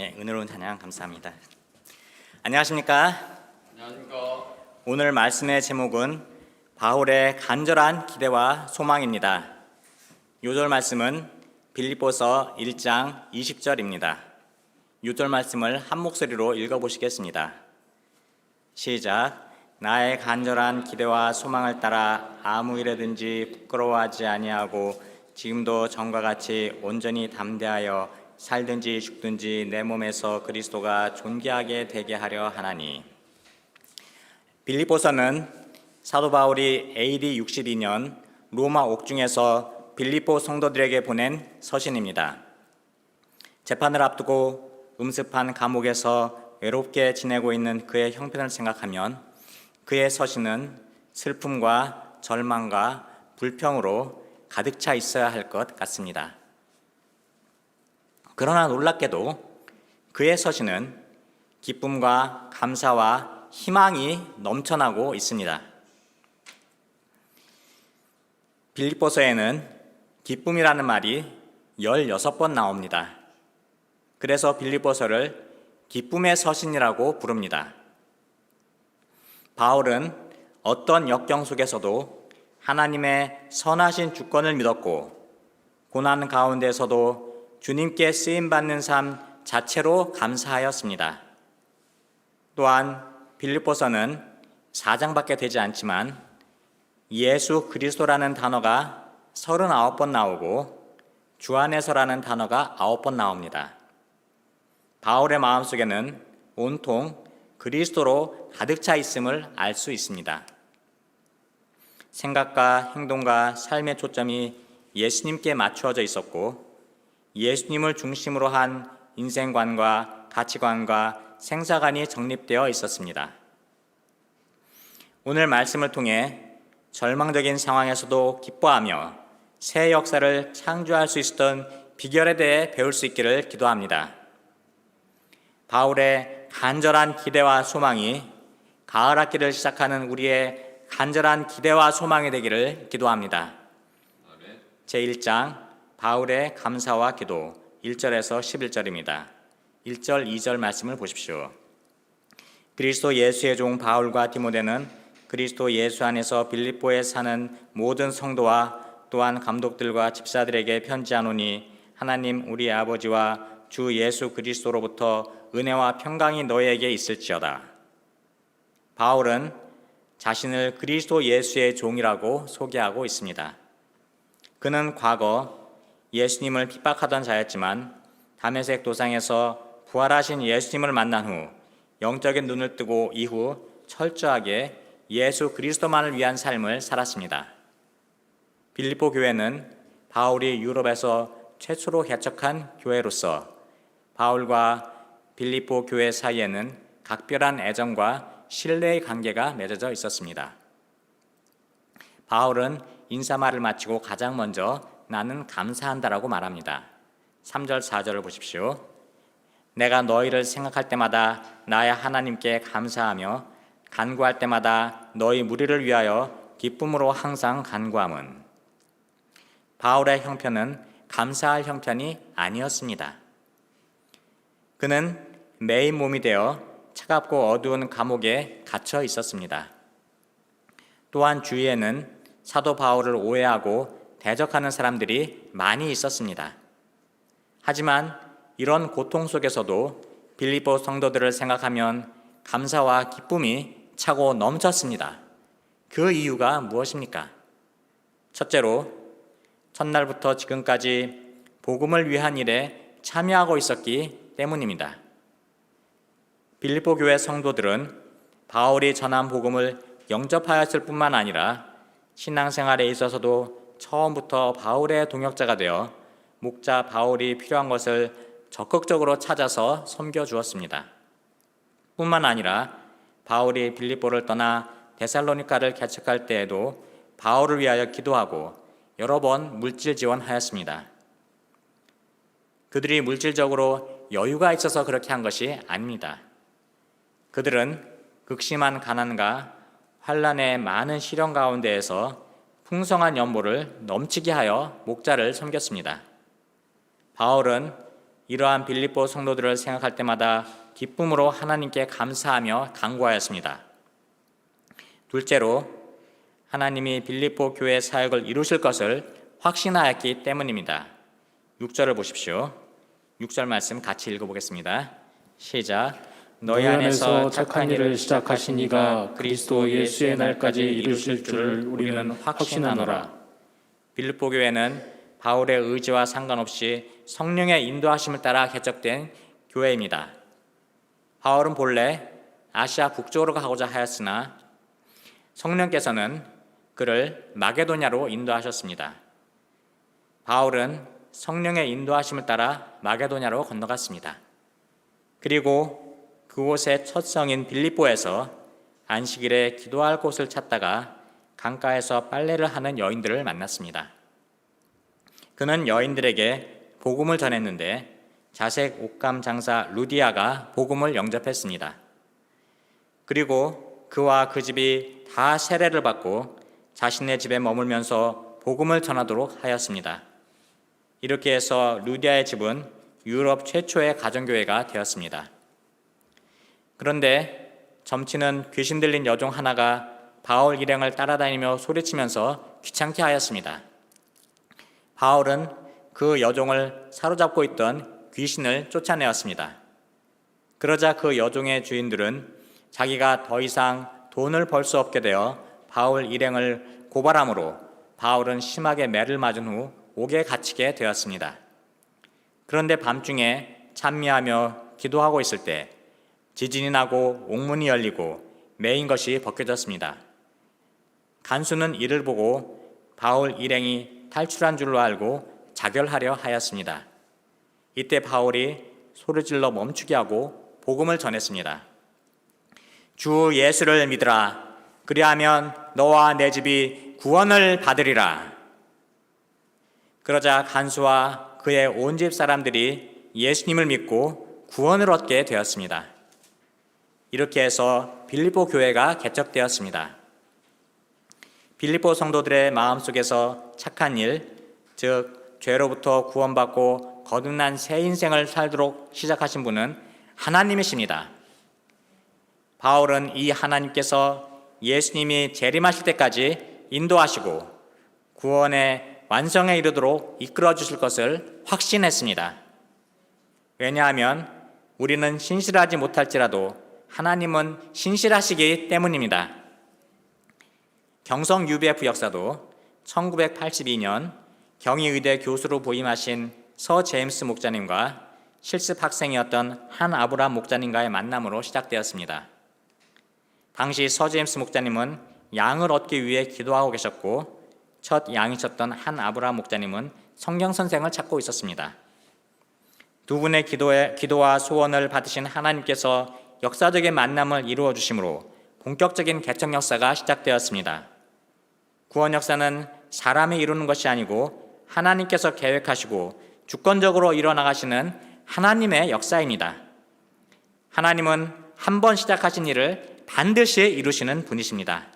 은혜로운 찬양 감사합니다. 안녕하십니까? 안녕하십니까. 오늘 말씀의 제목은 바울의 간절한 기대와 소망입니다. 요절 말씀은 빌립보서 1장 20절입니다. 요절 말씀을 한 목소리로 읽어보시겠습니다. 시작. 나의 간절한 기대와 소망을 따라 아무 일에든지 부끄러워하지 아니하고 지금도 전과 같이 온전히 담대하여 살든지 죽든지 내 몸에서 그리스도가 존귀하게 되게 하려 하나니. 빌립보서는 사도 바울이 AD 62년 로마 옥중에서 빌립보 성도들에게 보낸 서신입니다. 재판을 앞두고 음습한 감옥에서 외롭게 지내고 있는 그의 형편을 생각하면 그의 서신은 슬픔과 절망과 불평으로 가득 차 있어야 할 것 같습니다. 그러나 놀랍게도 그의 서신은 기쁨과 감사와 희망이 넘쳐나고 있습니다. 빌립보서에는 기쁨이라는 말이 16번 나옵니다. 그래서 빌립보서를 기쁨의 서신이라고 부릅니다. 바울은 어떤 역경 속에서도 하나님의 선하신 주권을 믿었고 고난 가운데서도 주님께 쓰임받는 삶 자체로 감사하였습니다. 또한 빌립보서는 4장밖에 되지 않지만 예수 그리스도라는 단어가 39번 나오고 주 안에서라는 단어가 9번 나옵니다. 바울의 마음속에는 온통 그리스도로 가득 차 있음을 알 수 있습니다. 생각과 행동과 삶의 초점이 예수님께 맞추어져 있었고 예수님을 중심으로 한 인생관과 가치관과 생사관이 정립되어 있었습니다. 오늘 말씀을 통해 절망적인 상황에서도 기뻐하며 새 역사를 창조할 수 있었던 비결에 대해 배울 수 있기를 기도합니다. 바울의 간절한 기대와 소망이 가을 학기를 시작하는 우리의 간절한 기대와 소망이 되기를 기도합니다. 제1장 바울의 감사와 기도 1절에서 11절입니다. 1절, 2절 말씀을 보십시오. 그리스도 예수의 종 바울과 디모데는 그리스도 예수 안에서 빌립보에 사는 모든 성도와 또한 감독들과 집사들에게 편지하노니 하나님 우리 아버지와 주 예수 그리스도로부터 은혜와 평강이 너희에게 있을지어다. 바울은 자신을 그리스도 예수의 종이라고 소개하고 있습니다. 그는 과거 예수님을 핍박하던 자였지만 다메섹 도상에서 부활하신 예수님을 만난 후 영적인 눈을 뜨고 이후 철저하게 예수 그리스도만을 위한 삶을 살았습니다. 빌립보 교회는 바울이 유럽에서 최초로 개척한 교회로서 바울과 빌립보 교회 사이에는 각별한 애정과 신뢰의 관계가 맺어져 있었습니다. 바울은 인사말을 마치고 가장 먼저 나는 감사한다라고 말합니다. 3절, 4절을 보십시오. 내가 너희를 생각할 때마다 나의 하나님께 감사하며 간구할 때마다 너희 무리를 위하여 기쁨으로 항상 간구함은. 바울의 형편은 감사할 형편이 아니었습니다. 그는 매인 몸이 되어 차갑고 어두운 감옥에 갇혀 있었습니다. 또한 주위에는 사도 바울을 오해하고 대적하는 사람들이 많이 있었습니다. 하지만 이런 고통 속에서도 빌립보 성도들을 생각하면 감사와 기쁨이 차고 넘쳤습니다. 그 이유가 무엇입니까? 첫째로 첫날부터 지금까지 복음을 위한 일에 참여하고 있었기 때문입니다. 빌립보 교회 성도들은 바울이 전한 복음을 영접하였을 뿐만 아니라 신앙생활에 있어서도 처음부터 바울의 동역자가 되어 목자 바울이 필요한 것을 적극적으로 찾아서 섬겨주었습니다. 뿐만 아니라 바울이 빌립보를 떠나 데살로니가를 개척할 때에도 바울을 위하여 기도하고 여러 번 물질 지원하였습니다. 그들이 물질적으로 여유가 있어서 그렇게 한 것이 아닙니다. 그들은 극심한 가난과 환난의 많은 시련 가운데에서 풍성한 연보를 넘치게 하여 목자를 섬겼습니다. 바울은 이러한 빌립보 성도들을 생각할 때마다 기쁨으로 하나님께 감사하며 간구하였습니다. 둘째로 하나님이 빌립보 교회 사역을 이루실 것을 확신하였기 때문입니다. 6절을 보십시오. 6절 말씀 같이 읽어보겠습니다. 시작. 너희 안에서 착한 일을 시작하신 이가 그리스도 예수의 날까지 이루실 줄을 우리는 확신하노라. 빌립보 교회는 바울의 의지와 상관없이 성령의 인도하심을 따라 개척된 교회입니다. 바울은 본래 아시아 북쪽으로 가고자 하였으나 성령께서는 그를 마게도냐로 인도하셨습니다. 바울은 성령의 인도하심을 따라 마게도냐로 건너갔습니다. 그리고 그곳의 첫 성인 빌립보에서 안식일에 기도할 곳을 찾다가 강가에서 빨래를 하는 여인들을 만났습니다. 그는 여인들에게 복음을 전했는데 자색 옷감 장사 루디아가 복음을 영접했습니다. 그리고 그와 그 집이 다 세례를 받고 자신의 집에 머물면서 복음을 전하도록 하였습니다. 이렇게 해서 루디아의 집은 유럽 최초의 가정교회가 되었습니다. 그런데 점치는 귀신 들린 여종 하나가 바울 일행을 따라다니며 소리치면서 귀찮게 하였습니다. 바울은 그 여종을 사로잡고 있던 귀신을 쫓아내었습니다. 그러자 그 여종의 주인들은 자기가 더 이상 돈을 벌 수 없게 되어 바울 일행을 고발함으로 바울은 심하게 매를 맞은 후 옥에 갇히게 되었습니다. 그런데 밤중에 찬미하며 기도하고 있을 때 지진이 나고 옥문이 열리고 매인 것이 벗겨졌습니다. 간수는 이를 보고 바울 일행이 탈출한 줄로 알고 자결하려 하였습니다. 이때 바울이 소리질러 멈추게 하고 복음을 전했습니다. 주 예수를 믿으라. 그리하면 너와 내 집이 구원을 받으리라. 그러자 간수와 그의 온 집 사람들이 예수님을 믿고 구원을 얻게 되었습니다. 이렇게 해서 빌립보 교회가 개척되었습니다. 빌립보 성도들의 마음속에서 착한 일, 즉 죄로부터 구원받고 거듭난 새 인생을 살도록 시작하신 분은 하나님이십니다. 바울은 이 하나님께서 예수님이 재림하실 때까지 인도하시고 구원의 완성에 이르도록 이끌어 주실 것을 확신했습니다. 왜냐하면 우리는 신실하지 못할지라도 하나님은 신실하시기 때문입니다. 경성 UBF 역사도 1982년 경희의대 교수로 부임하신 서 제임스 목자님과 실습 학생이었던 한 아브라함 목자님과의 만남으로 시작되었습니다. 당시 서 제임스 목자님은 양을 얻기 위해 기도하고 계셨고 첫 양이셨던 한 아브라함 목자님은 성경 선생을 찾고 있었습니다. 두 분의 기도와 소원을 받으신 하나님께서 역사적인 만남을 이루어 주심으로 본격적인 개척 역사가 시작되었습니다. 구원 역사는 사람이 이루는 것이 아니고 하나님께서 계획하시고 주권적으로 이뤄나가시는 하나님의 역사입니다. 하나님은 한 번 시작하신 일을 반드시 이루시는 분이십니다.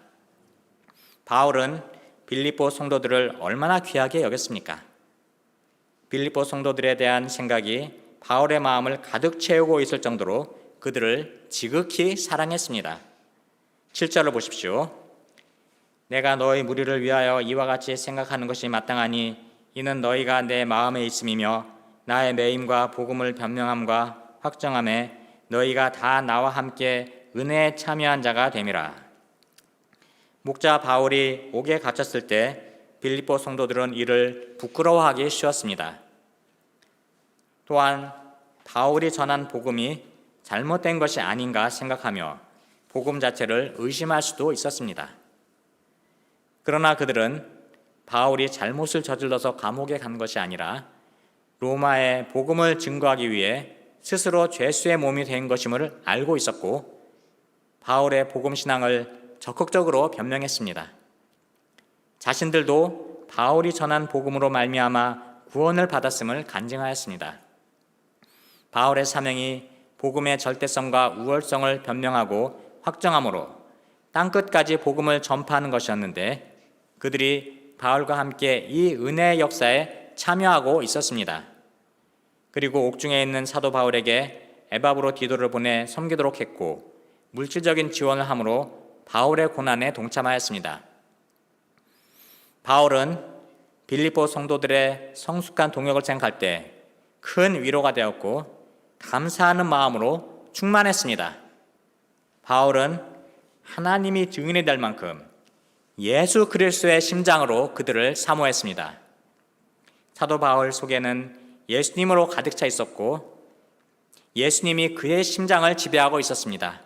바울은 빌립보 성도들을 얼마나 귀하게 여겼습니까? 빌립보 성도들에 대한 생각이 바울의 마음을 가득 채우고 있을 정도로 그들을 지극히 사랑했습니다. 7절을 보십시오. 내가 너희 무리를 위하여 이와 같이 생각하는 것이 마땅하니 이는 너희가 내 마음에 있음이며 나의 매임과 복음을 변명함과 확정함에 너희가 다 나와 함께 은혜에 참여한 자가 됨이라. 목자 바울이 옥에 갇혔을 때 빌립보 성도들은 이를 부끄러워하기 쉬웠습니다. 또한 바울이 전한 복음이 잘못된 것이 아닌가 생각하며 복음 자체를 의심할 수도 있었습니다. 그러나 그들은 바울이 잘못을 저질러서 감옥에 간 것이 아니라 로마의 복음을 증거하기 위해 스스로 죄수의 몸이 된 것임을 알고 있었고 바울의 복음 신앙을 적극적으로 변명했습니다. 자신들도 바울이 전한 복음으로 말미암아 구원을 받았음을 간증하였습니다. 바울의 사명이 복음의 절대성과 우월성을 변명하고 확정함으로 땅끝까지 복음을 전파하는 것이었는데 그들이 바울과 함께 이 은혜의 역사에 참여하고 있었습니다. 그리고 옥중에 있는 사도 바울에게 에바브로디도를 보내 섬기도록 했고 물질적인 지원을 함으로 바울의 고난에 동참하였습니다. 바울은 빌립보 성도들의 성숙한 동역을 생각할 때 큰 위로가 되었고 감사하는 마음으로 충만했습니다. 바울은 하나님이 증인이 될 만큼 예수 그리스도의 심장으로 그들을 사모했습니다. 사도 바울 속에는 예수님으로 가득 차 있었고 예수님이 그의 심장을 지배하고 있었습니다.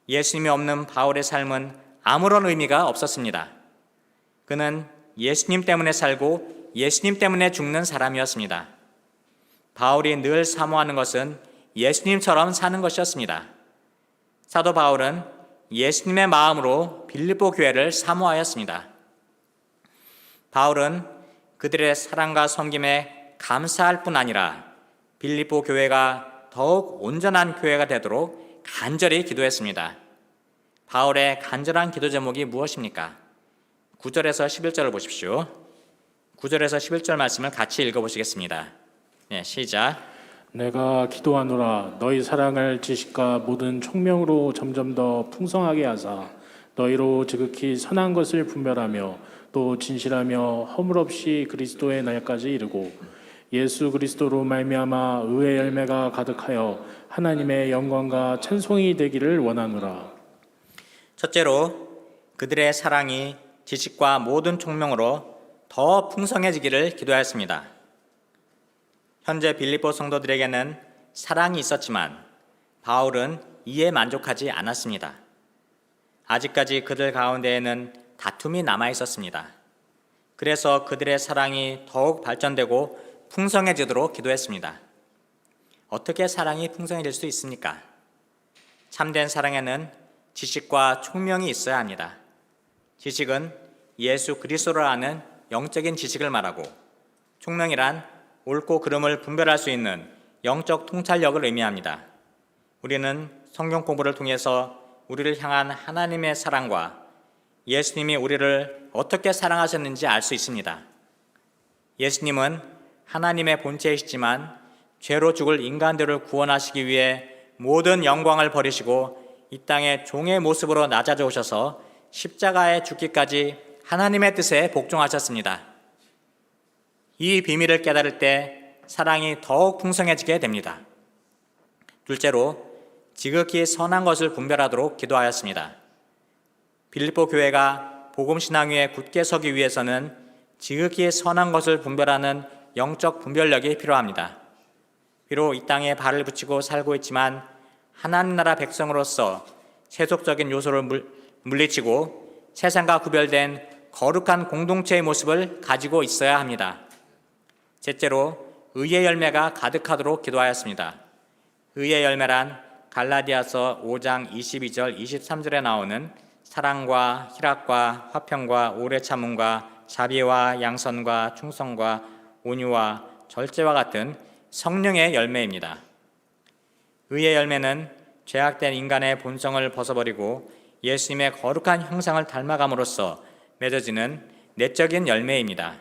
예수님이 없는 바울의 삶은 아무런 의미가 없었습니다. 그는 예수님 때문에 살고 예수님 때문에 죽는 사람이었습니다. 바울이 늘 사모하는 것은 예수님처럼 사는 것이었습니다. 사도 바울은 예수님의 마음으로 빌립보 교회를 사모하였습니다. 바울은 그들의 사랑과 섬김에 감사할 뿐 아니라 빌립보 교회가 더욱 온전한 교회가 되도록 간절히 기도했습니다. 바울의 간절한 기도 제목이 무엇입니까? 9절에서 11절을 보십시오. 9절에서 11절 말씀을 같이 읽어보시겠습니다. 네, 시작. 내가 기도하노라 너희 사랑을 지식과 모든 총명으로 점점 더 풍성하게 하사 너희로 지극히 선한 것을 분별하며 또 진실하며 허물 없이 그리스도의 날까지 이르고 예수 그리스도로 말미암아 의의 열매가 가득하여 하나님의 영광과 찬송이 되기를 원하노라. 첫째로 그들의 사랑이 지식과 모든 총명으로 더 풍성해지기를 기도하였습니다. 현재 빌립보 성도들에게는 사랑이 있었지만 바울은 이에 만족하지 않았습니다. 아직까지 그들 가운데에는 다툼이 남아 있었습니다. 그래서 그들의 사랑이 더욱 발전되고 풍성해지도록 기도했습니다. 어떻게 사랑이 풍성해질 수 있습니까? 참된 사랑에는 지식과 총명이 있어야 합니다. 지식은 예수 그리스도를 아는 영적인 지식을 말하고 총명이란 옳고 그름을 분별할 수 있는 영적 통찰력을 의미합니다. 우리는 성경 공부를 통해서 우리를 향한 하나님의 사랑과 예수님이 우리를 어떻게 사랑하셨는지 알 수 있습니다. 예수님은 하나님의 본체이시지만 죄로 죽을 인간들을 구원하시기 위해 모든 영광을 버리시고 이 땅에 종의 모습으로 낮아져 오셔서 십자가에 죽기까지 하나님의 뜻에 복종하셨습니다. 이 비밀을 깨달을 때 사랑이 더욱 풍성해지게 됩니다. 둘째로 지극히 선한 것을 분별하도록 기도하였습니다. 빌립보 교회가 복음 신앙 위에 굳게 서기 위해서는 지극히 선한 것을 분별하는 영적 분별력이 필요합니다. 비록 이 땅에 발을 붙이고 살고 있지만 하나님 나라 백성으로서 세속적인 요소를 물리치고 세상과 구별된 거룩한 공동체의 모습을 가지고 있어야 합니다. 셋째로 의의 열매가 가득하도록 기도하였습니다. 의의 열매란 갈라디아서 5장 22절 23절에 나오는 사랑과 희락과 화평과 오래 참음과 자비와 양선과 충성과 온유와 절제와 같은 성령의 열매입니다. 의의 열매는 죄악된 인간의 본성을 벗어버리고 예수님의 거룩한 형상을 닮아감으로써 맺어지는 내적인 열매입니다.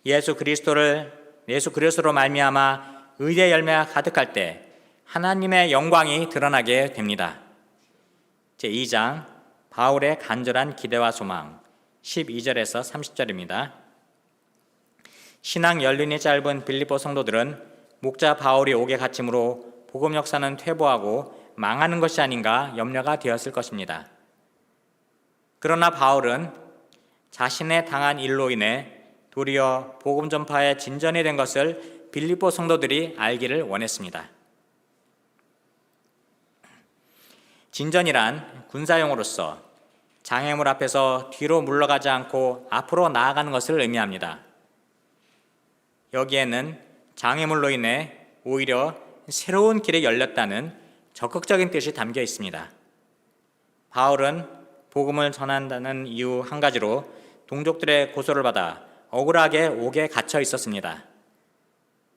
예수 그리스도로 말미암아 의의 열매가 가득할 때 하나님의 영광이 드러나게 됩니다. 제2장 바울의 간절한 기대와 소망 12절에서 30절입니다. 신앙 연륜이 짧은 빌립보 성도들은 목자 바울이 옥에 갇힘으로 복음 역사는 퇴보하고 망하는 것이 아닌가 염려가 되었을 것입니다. 그러나 바울은 자신의 당한 일로 인해 도리어 복음 전파에 진전이 된 것을 빌립보 성도들이 알기를 원했습니다. 진전이란 군사용어로서 장애물 앞에서 뒤로 물러가지 않고 앞으로 나아가는 것을 의미합니다. 여기에는 장애물로 인해 오히려 새로운 길이 열렸다는 적극적인 뜻이 담겨 있습니다. 바울은 복음을 전한다는 이유 한 가지로 동족들의 고소를 받아 억울하게 옥에 갇혀 있었습니다.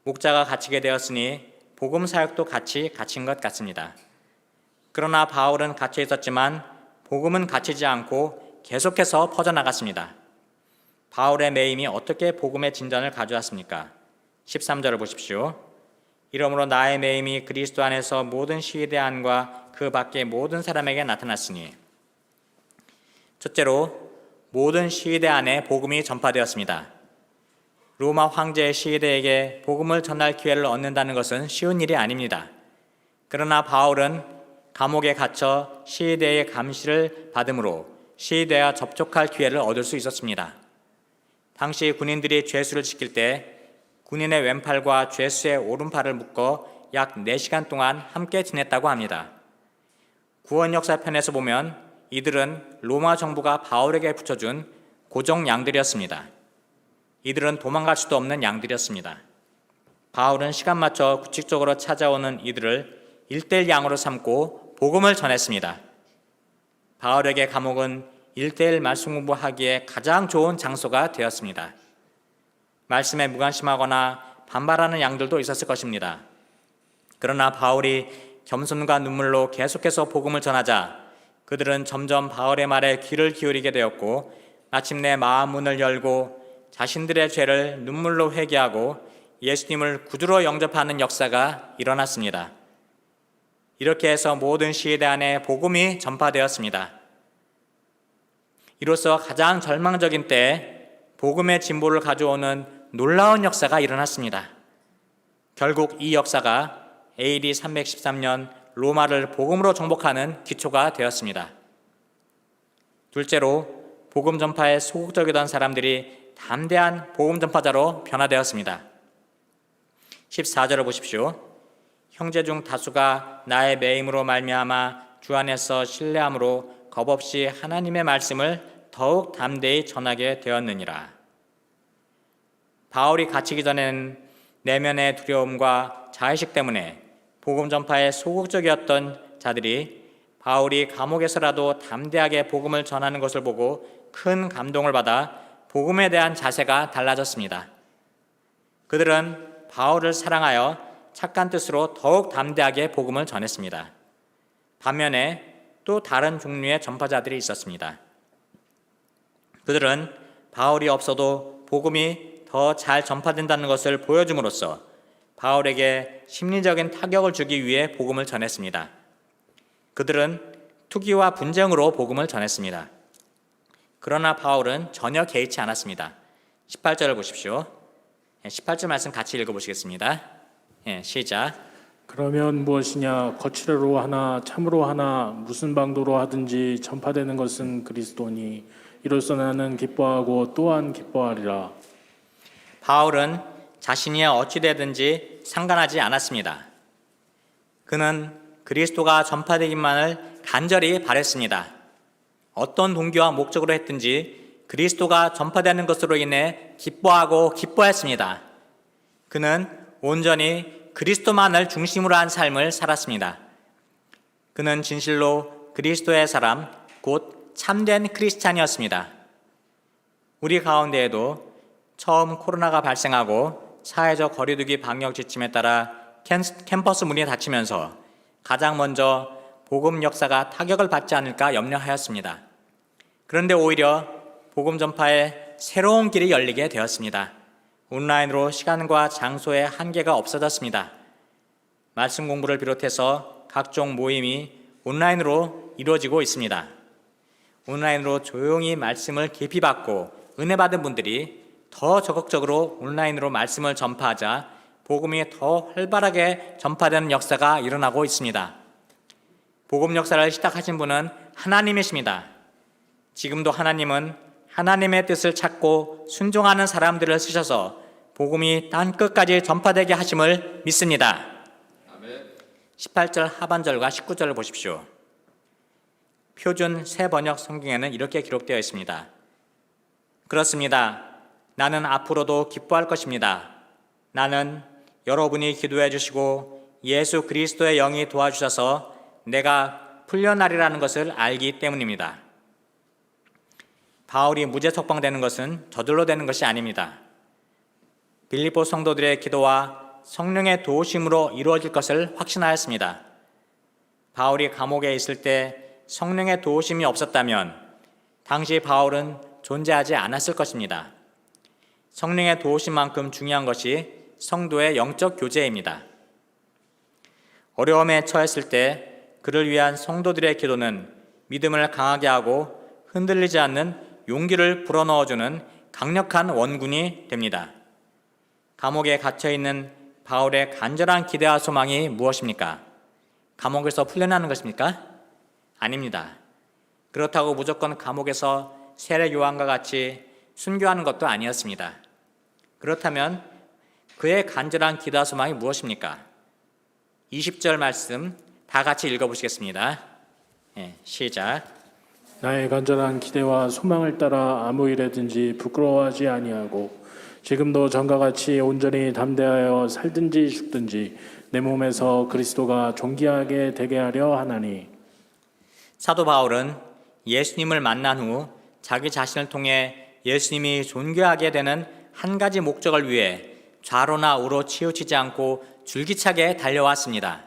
목자가 갇히게 되었으니 복음 사역도 같이 갇힌 것 같습니다. 그러나 바울은 갇혀 있었지만 복음은 갇히지 않고 계속해서 퍼져나갔습니다. 바울의 매임이 어떻게 복음의 진전을 가져왔습니까? 13절을 보십시오. 이러므로 나의 매임이 그리스도 안에서 모든 시위대 안과 그 밖의 모든 사람에게 나타났으니. 첫째로 모든 시위대 안에 복음이 전파되었습니다. 로마 황제의 시위대에게 복음을 전할 기회를 얻는다는 것은 쉬운 일이 아닙니다. 그러나 바울은 감옥에 갇혀 시위대의 감시를 받음으로 시위대와 접촉할 기회를 얻을 수 있었습니다. 당시 군인들이 죄수를 지킬 때 군인의 왼팔과 죄수의 오른팔을 묶어 약 4시간 동안 함께 지냈다고 합니다. 구원 역사 편에서 보면 이들은 로마 정부가 바울에게 붙여준 고정 양들이었습니다. 이들은 도망갈 수도 없는 양들이었습니다. 바울은 시간 맞춰 규칙적으로 찾아오는 이들을 1:1 양으로 삼고 복음을 전했습니다. 바울에게 감옥은 1:1 말씀 공부하기에 가장 좋은 장소가 되었습니다. 말씀에 무관심하거나 반발하는 양들도 있었을 것입니다. 그러나 바울이 겸손과 눈물로 계속해서 복음을 전하자 그들은 점점 바울의 말에 귀를 기울이게 되었고 마침내 마음 문을 열고 자신들의 죄를 눈물로 회개하고 예수님을 구주로 영접하는 역사가 일어났습니다. 이렇게 해서 모든 시위대 안에 복음이 전파되었습니다. 이로써 가장 절망적인 때에 복음의 진보를 가져오는 놀라운 역사가 일어났습니다. 결국 이 역사가 AD 313년 로마를 복음으로 정복하는 기초가 되었습니다. 둘째로 복음 전파에 소극적이던 사람들이 담대한 복음 전파자로 변화되었습니다. 14절을 보십시오. 형제 중 다수가 나의 매임으로 말미암아 주 안에서 신뢰함으로 겁없이 하나님의 말씀을 더욱 담대히 전하게 되었느니라. 바울이 갇히기 전에는 내면의 두려움과 자의식 때문에 복음 전파에 소극적이었던 자들이 바울이 감옥에서라도 담대하게 복음을 전하는 것을 보고 큰 감동을 받아 복음에 대한 자세가 달라졌습니다. 그들은 바울을 사랑하여 착한 뜻으로 더욱 담대하게 복음을 전했습니다. 반면에 또 다른 종류의 전파자들이 있었습니다. 그들은 바울이 없어도 복음이 더 잘 전파된다는 것을 보여줌으로써 바울에게 심리적인 타격을 주기 위해 복음을 전했습니다. 그들은 투기와 분쟁으로 복음을 전했습니다. 그러나 바울은 전혀 개의치 않았습니다. 18절을 보십시오. 18절 말씀 같이 읽어보시겠습니다. 시작. 그러면 무엇이냐 거칠어로 하나 참으로 하나 무슨 방도로 하든지 전파되는 것은 그리스도니 이로써 나는 기뻐하고 또한 기뻐하리라. 바울은 자신이 어찌되든지 상관하지 않았습니다. 그는 그리스도가 전파되기만을 간절히 바랬습니다. 어떤 동기와 목적으로 했든지 그리스도가 전파되는 것으로 인해 기뻐하고 기뻐했습니다. 그는 온전히 그리스도만을 중심으로 한 삶을 살았습니다. 그는 진실로 그리스도의 사람, 곧 참된 크리스찬이었습니다. 우리 가운데에도 처음 코로나가 발생하고 사회적 거리두기 방역 지침에 따라 캠퍼스 문이 닫히면서 가장 먼저 복음 역사가 타격을 받지 않을까 염려하였습니다. 그런데 오히려 복음 전파에 새로운 길이 열리게 되었습니다. 온라인으로 시간과 장소의 한계가 없어졌습니다. 말씀 공부를 비롯해서 각종 모임이 온라인으로 이루어지고 있습니다. 온라인으로 조용히 말씀을 깊이 받고 은혜 받은 분들이 더 적극적으로 온라인으로 말씀을 전파하자 복음이 더 활발하게 전파되는 역사가 일어나고 있습니다. 복음 역사를 시작하신 분은 하나님이십니다. 지금도 하나님은 하나님의 뜻을 찾고 순종하는 사람들을 쓰셔서 복음이 땅끝까지 전파되게 하심을 믿습니다. 18절 하반절과 19절을 보십시오. 표준 새 번역 성경에는 이렇게 기록되어 있습니다. 그렇습니다. 나는 앞으로도 기뻐할 것입니다. 나는 여러분이 기도해 주시고 예수 그리스도의 영이 도와주셔서 내가 풀려나리라는 것을 알기 때문입니다. 바울이 무죄 석방되는 것은 저절로 되는 것이 아닙니다. 빌립보 성도들의 기도와 성령의 도우심으로 이루어질 것을 확신하였습니다. 바울이 감옥에 있을 때 성령의 도우심이 없었다면 당시 바울은 존재하지 않았을 것입니다. 성령의 도우심만큼 중요한 것이 성도의 영적 교제입니다. 어려움에 처했을 때 그를 위한 성도들의 기도는 믿음을 강하게 하고 흔들리지 않는 용기를 불어넣어주는 강력한 원군이 됩니다. 감옥에 갇혀있는 바울의 간절한 기대와 소망이 무엇입니까? 감옥에서 풀려나는 것입니까? 아닙니다. 그렇다고 무조건 감옥에서 세례 요한과 같이 순교하는 것도 아니었습니다. 그렇다면 그의 간절한 기도와 소망이 무엇입니까? 20절 말씀 다 같이 읽어보시겠습니다. 시작. 나의 간절한 기대와 소망을 따라 아무 일에든지 부끄러워하지 아니하고 지금도 전과 같이 온전히 담대하여 살든지 죽든지 내 몸에서 그리스도가 존귀하게 되게 하려 하나니. 사도 바울은 예수님을 만난 후 자기 자신을 통해 예수님이 존귀하게 되는 한 가지 목적을 위해 좌로나 우로 치우치지 않고 줄기차게 달려왔습니다.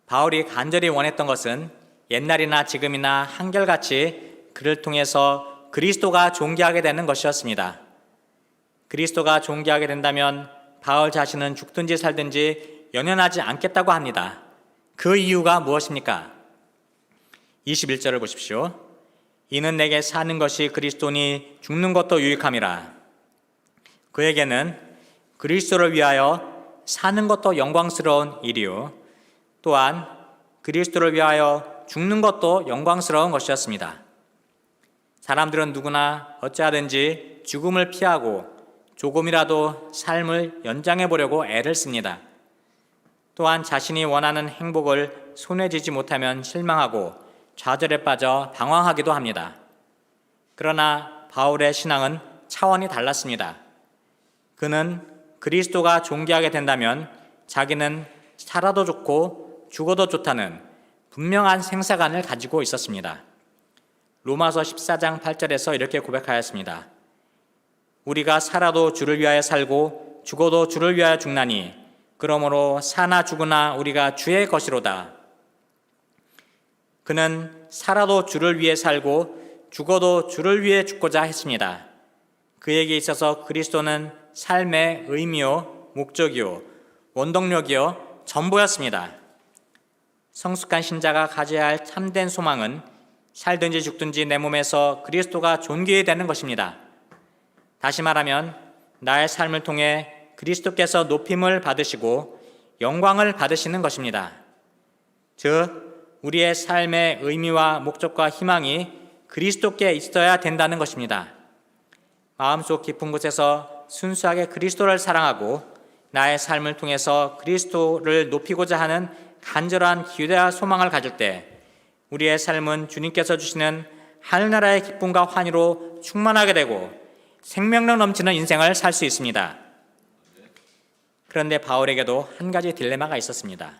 바울이 간절히 원했던 것은 옛날이나 지금이나 한결같이 그를 통해서 그리스도가 존귀하게 되는 것이었습니다. 그리스도가 존귀하게 된다면 바울 자신은 죽든지 살든지 연연하지 않겠다고 합니다. 그 이유가 무엇입니까? 21절을 보십시오. 이는 내게 사는 것이 그리스도니 죽는 것도 유익함이라. 그에게는 그리스도를 위하여 사는 것도 영광스러운 일이요 또한 그리스도를 위하여 죽는 것도 영광스러운 것이었습니다. 사람들은 누구나 어찌하든지 죽음을 피하고 조금이라도 삶을 연장해 보려고 애를 씁니다. 또한 자신이 원하는 행복을 손에 쥐지 못하면 실망하고 좌절에 빠져 방황하기도 합니다. 그러나 바울의 신앙은 차원이 달랐습니다. 그는 그리스도가 존귀하게 된다면 자기는 살아도 좋고 죽어도 좋다는 분명한 생사관을 가지고 있었습니다. 로마서 14장 8절에서 이렇게 고백하였습니다. 우리가 살아도 주를 위하여 살고 죽어도 주를 위하여 죽나니 그러므로 사나 죽으나 우리가 주의 것이로다. 그는 살아도 주를 위해 살고 죽어도 주를 위해 죽고자 했습니다. 그에게 있어서 그리스도는 삶의 의미요, 목적이요, 원동력이요, 전부였습니다. 성숙한 신자가 가져야 할 참된 소망은 살든지 죽든지 내 몸에서 그리스도가 존귀해야 되는 것입니다. 다시 말하면 나의 삶을 통해 그리스도께서 높임을 받으시고 영광을 받으시는 것입니다. 즉 우리의 삶의 의미와 목적과 희망이 그리스도께 있어야 된다는 것입니다. 마음속 깊은 곳에서 순수하게 그리스도를 사랑하고 나의 삶을 통해서 그리스도를 높이고자 하는 간절한 기대와 소망을 가질 때 우리의 삶은 주님께서 주시는 하늘나라의 기쁨과 환희로 충만하게 되고 생명력 넘치는 인생을 살 수 있습니다. 그런데 바울에게도 한 가지 딜레마가 있었습니다.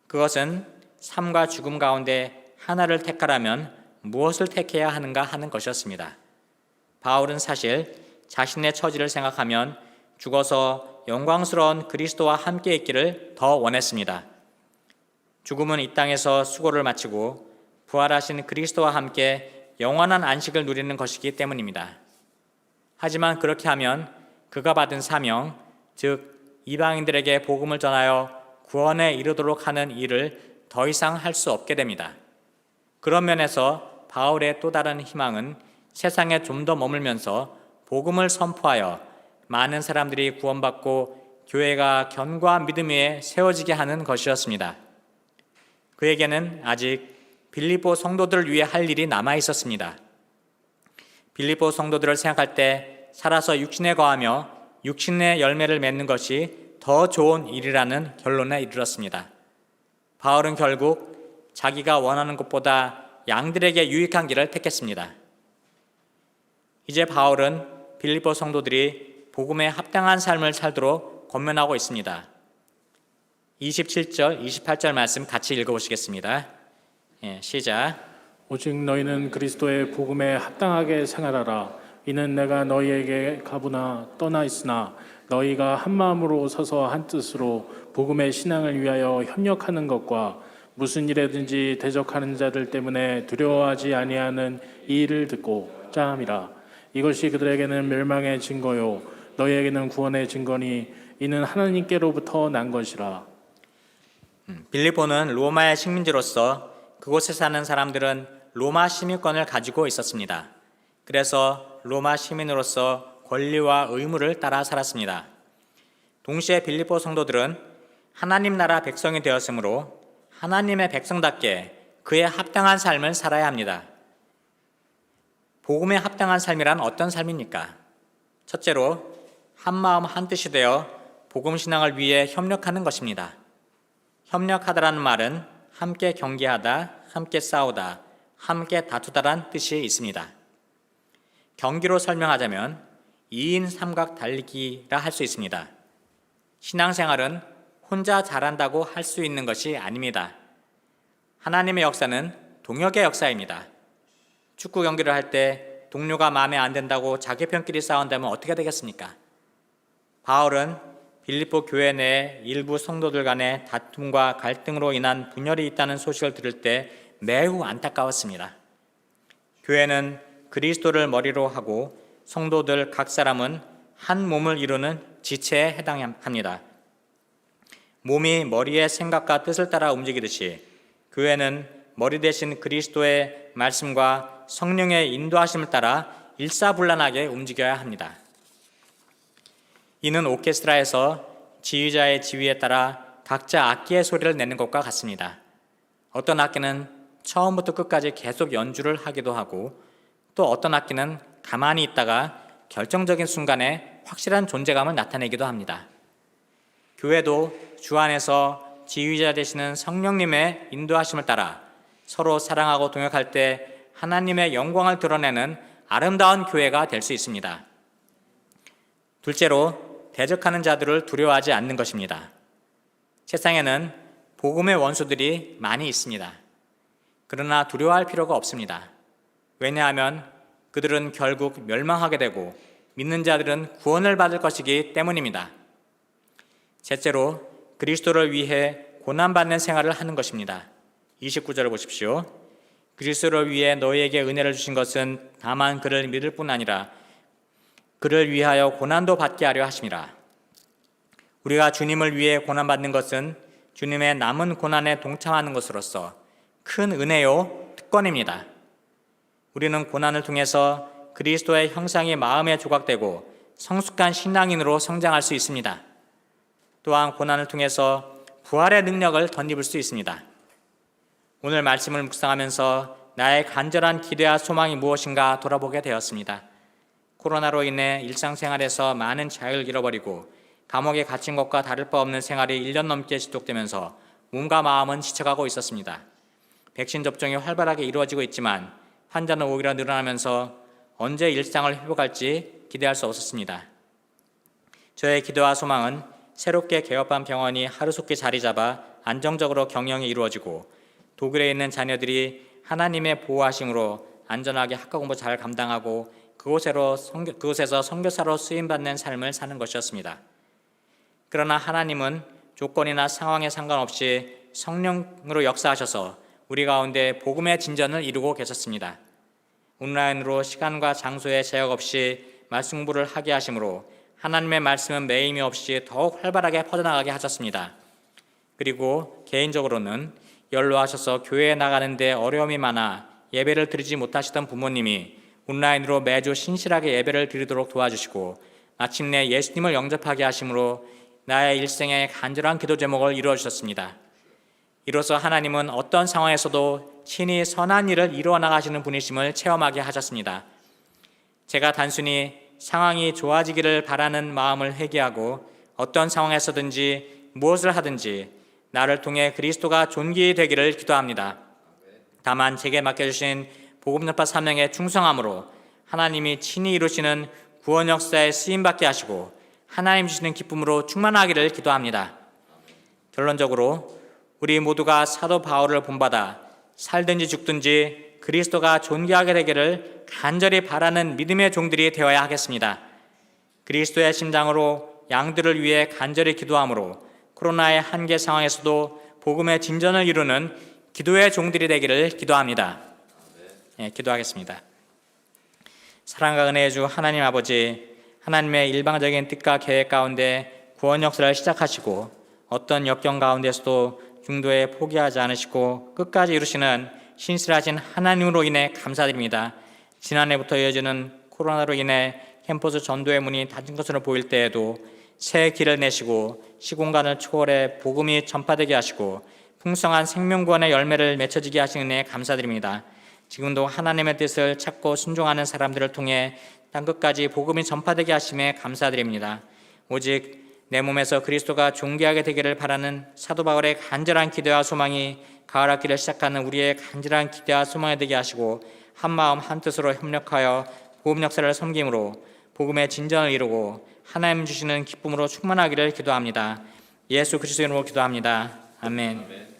그것은 삶과 죽음 가운데 하나를 택하라면 무엇을 택해야 하는가 하는 것이었습니다. 바울은 사실 자신의 처지를 생각하면 죽어서 영광스러운 그리스도와 함께 있기를 더 원했습니다. 죽음은 이 땅에서 수고를 마치고 부활하신 그리스도와 함께 영원한 안식을 누리는 것이기 때문입니다. 하지만 그렇게 하면 그가 받은 사명, 즉 이방인들에게 복음을 전하여 구원에 이르도록 하는 일을 더 이상 할 수 없게 됩니다. 그런 면에서 바울의 또 다른 희망은 세상에 좀 더 머물면서 복음을 선포하여 많은 사람들이 구원받고 교회가 견고한 믿음 위에 세워지게 하는 것이었습니다. 그에게는 아직 빌립보 성도들을 위해 할 일이 남아 있었습니다. 빌립보 성도들을 생각할 때 살아서 육신에 거하며 육신의 열매를 맺는 것이 더 좋은 일이라는 결론에 이르렀습니다. 바울은 결국 자기가 원하는 것보다 양들에게 유익한 길을 택했습니다. 이제 바울은 빌립보 성도들이 복음에 합당한 삶을 살도록 권면하고 있습니다. 27절, 28절 말씀 같이 읽어보시겠습니다. 시작. 오직 너희는 그리스도의 복음에 합당하게 생활하라. 이는 내가 너희에게 가보나 떠나 있으나 너희가 한 마음으로 서서 한 뜻으로 복음의 신앙을 위하여 협력하는 것과 무슨 일에든지 대적하는 자들 때문에 두려워하지 아니하는 이 일을 듣고 짬이라. 이것이 그들에게는 멸망의 증거요 너희에게는 구원의 증거니 이는 하나님께로부터 난 것이라. 빌립보는 로마의 식민지로서 그곳에 사는 사람들은 로마 시민권을 가지고 있었습니다. 그래서 로마 시민으로서 권리와 의무를 따라 살았습니다. 동시에 빌립보 성도들은 하나님 나라 백성이 되었으므로 하나님의 백성답게 그에 합당한 삶을 살아야 합니다. 복음에 합당한 삶이란 어떤 삶입니까? 첫째로 한마음 한뜻이 되어 복음 신앙을 위해 협력하는 것입니다. 협력하다라는 말은 함께 경계하다, 함께 싸우다, 함께 다투다란 뜻이 있습니다. 경기로 설명하자면 2인 삼각 달리기라 할 수 있습니다. 신앙생활은 혼자 잘한다고 할 수 있는 것이 아닙니다. 하나님의 역사는 동역의 역사입니다. 축구 경기를 할 때 동료가 마음에 안 든다고 자기 편끼리 싸운다면 어떻게 되겠습니까? 바울은 빌립보 교회 내에 일부 성도들 간의 다툼과 갈등으로 인한 분열이 있다는 소식을 들을 때 매우 안타까웠습니다. 교회는 그리스도를 머리로 하고 성도들 각 사람은 한 몸을 이루는 지체에 해당합니다. 몸이 머리의 생각과 뜻을 따라 움직이듯이 교회는 머리 대신 그리스도의 말씀과 성령의 인도하심을 따라 일사불란하게 움직여야 합니다. 이는 오케스트라에서 지휘자의 지휘에 따라 각자 악기의 소리를 내는 것과 같습니다. 어떤 악기는 처음부터 끝까지 계속 연주를 하기도 하고 또 어떤 악기는 가만히 있다가 결정적인 순간에 확실한 존재감을 나타내기도 합니다. 교회도 주 안에서 지휘자 되시는 성령님의 인도하심을 따라 서로 사랑하고 동역할 때 하나님의 영광을 드러내는 아름다운 교회가 될 수 있습니다. 둘째로 대적하는 자들을 두려워하지 않는 것입니다. 세상에는 복음의 원수들이 많이 있습니다. 그러나 두려워할 필요가 없습니다. 왜냐하면 그들은 결국 멸망하게 되고 믿는 자들은 구원을 받을 것이기 때문입니다. 셋째로 그리스도를 위해 고난받는 생활을 하는 것입니다. 29절을 보십시오. 그리스도를 위해 너희에게 은혜를 주신 것은 다만 그를 믿을 뿐 아니라 그를 위하여 고난도 받게 하려 하심이라. 우리가 주님을 위해 고난받는 것은 주님의 남은 고난에 동참하는 것으로서 큰 은혜요 특권입니다. 우리는 고난을 통해서 그리스도의 형상이 마음에 조각되고 성숙한 신앙인으로 성장할 수 있습니다. 또한 고난을 통해서 부활의 능력을 덧입을 수 있습니다. 오늘 말씀을 묵상하면서 나의 간절한 기대와 소망이 무엇인가 돌아보게 되었습니다. 코로나로 인해 일상생활에서 많은 자유를 잃어버리고 감옥에 갇힌 것과 다를 바 없는 생활이 1년 넘게 지속되면서 몸과 마음은 지쳐가고 있었습니다. 백신 접종이 활발하게 이루어지고 있지만 환자는 오히려 늘어나면서 언제 일상을 회복할지 기대할 수 없었습니다. 저의 기도와 소망은 새롭게 개업한 병원이 하루속히 자리 잡아 안정적으로 경영이 이루어지고 독일에 있는 자녀들이 하나님의 보호하심으로 안전하게 학과 공부 잘 감당하고 그곳에서 선교사로 쓰임받는 삶을 사는 것이었습니다. 그러나 하나님은 조건이나 상황에 상관없이 성령으로 역사하셔서 우리 가운데 복음의 진전을 이루고 계셨습니다. 온라인으로 시간과 장소에 제약 없이 말씀 공부를 하게 하심으로 하나님의 말씀은 매임이 없이 더욱 활발하게 퍼져나가게 하셨습니다. 그리고 개인적으로는 연로하셔서 교회에 나가는데 어려움이 많아 예배를 드리지 못하시던 부모님이 온라인으로 매주 신실하게 예배를 드리도록 도와주시고 마침내 예수님을 영접하게 하심으로 나의 일생의 간절한 기도 제목을 이루어 주셨습니다. 이로써 하나님은 어떤 상황에서도 친히 선한 일을 이루어 나가시는 분이심을 체험하게 하셨습니다. 제가 단순히 상황이 좋아지기를 바라는 마음을 회개하고 어떤 상황에서든지 무엇을 하든지 나를 통해 그리스도가 존귀 되기를 기도합니다. 다만 제게 맡겨주신 복음전파 사명에 충성함으로 하나님이 친히 이루시는 구원 역사에 쓰임받게 하시고 하나님 주시는 기쁨으로 충만하기를 기도합니다. 결론적으로 우리 모두가 사도 바울을 본받아 살든지 죽든지 그리스도가 존귀하게 되기를 간절히 바라는 믿음의 종들이 되어야 하겠습니다. 그리스도의 심장으로 양들을 위해 간절히 기도함으로 코로나의 한계 상황에서도 복음의 진전을 이루는 기도의 종들이 되기를 기도합니다. 기도하겠습니다. 사랑과 은혜의 주 하나님 아버지, 하나님의 일방적인 뜻과 계획 가운데 구원 역사를 시작하시고 어떤 역경 가운데서도 중도에 포기하지 않으시고 끝까지 이루시는 신실하신 하나님으로 인해 감사드립니다. 지난해부터 이어지는 코로나로 인해 캠퍼스 전도의 문이 닫힌 것으로 보일 때에도 새 길을 내시고 시공간을 초월해 복음이 전파되게 하시고 풍성한 생명구원의 열매를 맺혀지게 하시는 은혜에 감사드립니다. 지금도 하나님의 뜻을 찾고 순종하는 사람들을 통해 땅끝까지 복음이 전파되게 하심에 감사드립니다. 오직 내 몸에서 그리스도가 존귀하게 되기를 바라는 사도 바울의 간절한 기대와 소망이 가을 학기를 시작하는 우리의 간절한 기대와 소망이 되게 하시고 한마음 한뜻으로 협력하여 복음 역사를 섬김으로 복음의 진전을 이루고 하나님 주시는 기쁨으로 충만하기를 기도합니다. 예수 그리스도 이름으로 기도합니다. 아멘.